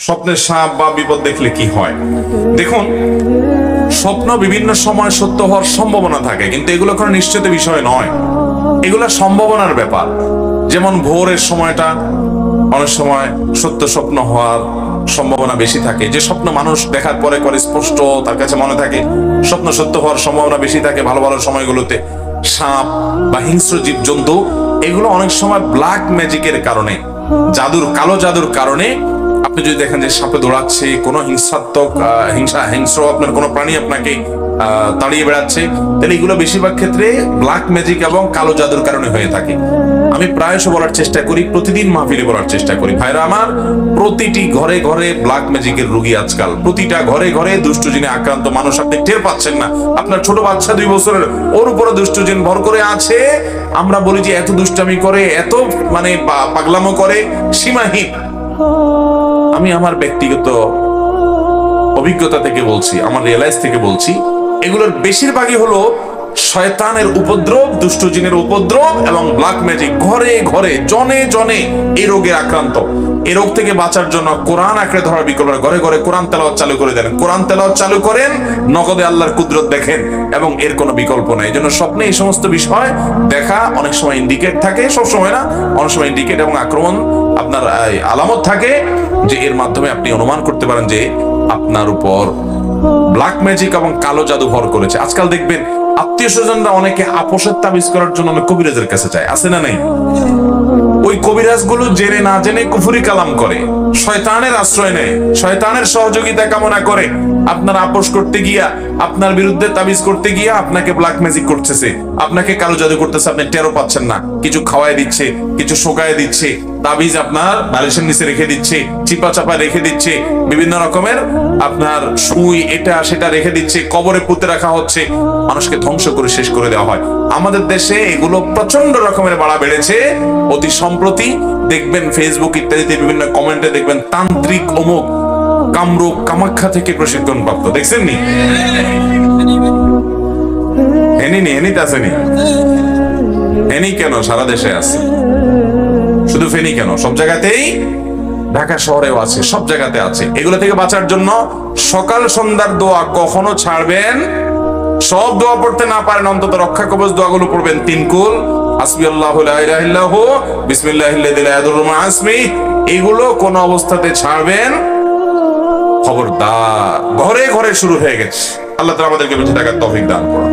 স্বপ্নে সাপ বা বিপদ দেখলে কি হয়। দেখুন, স্বপ্ন বিভিন্ন সময় সত্য হওয়ার সম্ভাবনা থাকে, কিন্তু এগুলো কোনো নিশ্চিত বিষয় নয়, এগুলো সম্ভাবনার ব্যাপার। যেমন ভোরের সময়টা অনেক সময় সত্য স্বপ্ন হওয়ার সম্ভাবনা বেশি থাকে। যে স্বপ্ন মানুষ দেখার পরে করে স্পষ্ট তার কাছে মনে থাকে, স্বপ্ন সত্য হওয়ার সম্ভাবনা বেশি থাকে ভালো ভালো সময়গুলোতে। সাপ বা হিংস্র জীবজন্তু এগুলো অনেক সময় ব্ল্যাক ম্যাজিকের কারণে, কালো জাদুর কারণে, আপনি যদি দেখেন যে সাপে দৌড়াচ্ছে, কোনো হিংস্র আপনার কোনো প্রাণী আপনাকে তাড়িয়ে বেড়াচ্ছে, তাহলে এগুলো বেশিরভাগ ক্ষেত্রে ব্ল্যাক ম্যাজিক এবং কালো জাদুর কারণে হয়ে থাকে। আমি প্রায়শ বলার চেষ্টা করি, প্রতিদিন মাহফিলে বলার চেষ্টা করি, ভাইরা আমার, প্রতিটি ঘরে ঘরে ব্ল্যাক ম্যাজিকের রোগী আজকাল, প্রতিটা ঘরে ঘরে দুষ্ট জিনে আক্রান্ত মানুষ আপনি টের পাচ্ছেন না। আপনার ছোট বাচ্চা 2 বছরের, ওর উপরে দুষ্ট জিন ভর করে আছে। আমরা বলি যে এত দুষ্টামি করে, এত মানে পাগলামো করে, সীমাহীন। আমি আমার ব্যক্তিগত অভিজ্ঞতা থেকে বলছি, আমার রিয়েলাইজ থেকে বলছি, এগুলোর বেশিরভাগই হলো শয়তানের উপদ্রব, দুষ্ট জিনের উপদ্রব এবং ব্ল্যাক ম্যাজিক। ঘরে ঘরে জনে জনে এই রোগে আক্রান্ত। এই রোগ থেকে বাঁচার জন্য কোরআন আঁকড়ে ধরার বিকল্প, ঘরে ঘরে কোরআন তেলাওয়াত চালু করে দেন, কোরআন তেলাওয়াত চালু করেন, নগদে আল্লাহর কুদরত দেখেন, এবং এর কোনো বিকল্প নাই। এই জন্য স্বপ্নে এই সমস্ত বিষয় দেখা অনেক সময় ইন্ডিকেট থাকে, সব সময় না, অনেক সময় ইন্ডিকেট এবং আক্রমণ আপনার আলামত থাকে, যে এর মাধ্যমে আপনি অনুমান করতে পারেন যে আপনার উপর ব্ল্যাক ম্যাজিক এবং কালো জাদু ভর করেছে। আজকাল দেখবেন আত্মীয় স্বজনরা অনেকে আপোষের তাবিজ করার জন্য অনেক কবিরাজের কাছে যায়, আছে না নাই? ওই কবিরাজ গুলো জেনে না জেনে কুফরি কালাম করে, শয়তানের আশ্রয় নেয়, শয়তানের সহযোগিতা কামনা করে। আপনার আপোষ করতে গিয়া, আপনার বিরুদ্ধে তাবিজ করতে গিয়া আপনাকে ব্ল্যাক ম্যাজিক করতেছে, আপনাকে কালো জাদু করতেছে, আপনি টেরও পাচ্ছেন না। কিছু খাওয়ায় দিচ্ছে, কিছু শোকায় দিচ্ছে, তাবিজ আপনার বালিশের নিচে রেখে দিচ্ছে, চিপা চাপা রেখে দিচ্ছে, বিভিন্ন রকমের আপনার সুই এটা সেটা রেখে দিচ্ছে, কবরে পুঁতে রাখা হচ্ছে, মানুষকে ধ্বংস করে শেষ করে দেওয়া হয়। আমাদের দেশে এগুলো প্রচন্ড রকমের বাড়া বেড়েছে। অতি সম্প্রতি দেখবেন ফেসবুক ইত্যাদিতে বিভিন্ন কমেন্টে দেখবেন তান্ত্রিক অমুক কামরূপ কামাখ্যা থেকে প্রশিক্ষণ প্রাপ্ত, দেখছেন নি? হেনিতে আসেনি? হেনি কেন সারা দেশে আছে, শুধু ফেনি কেন, সব জায়গাতেই, ঢাকা শহরেও আছে, সব জায়গাতে আছে। এগুলো থেকে বাঁচার জন্য সকাল সন্ধ্যার দোয়া কখনো ছাড়বেন। সব দোয়া পড়তে না পারেন, অন্তত রক্ষা কবচ দোয়াগুলো পড়বেন। 3 কুল, হাসবি আল্লাহু লা ইলাহা ইল্লাহু, বিসমিল্লাহিল্লাযী লা ইয়াদুররু মা ইসমিহি, এগুলো কোন অবস্থাতে ছাড়বেন। খবরদার, ঘরে ঘরে শুরু হয়ে গেছে। আল্লাহ তাআলা আমাদেরকে বেঁচে থাকার তৌফিক দান করুন।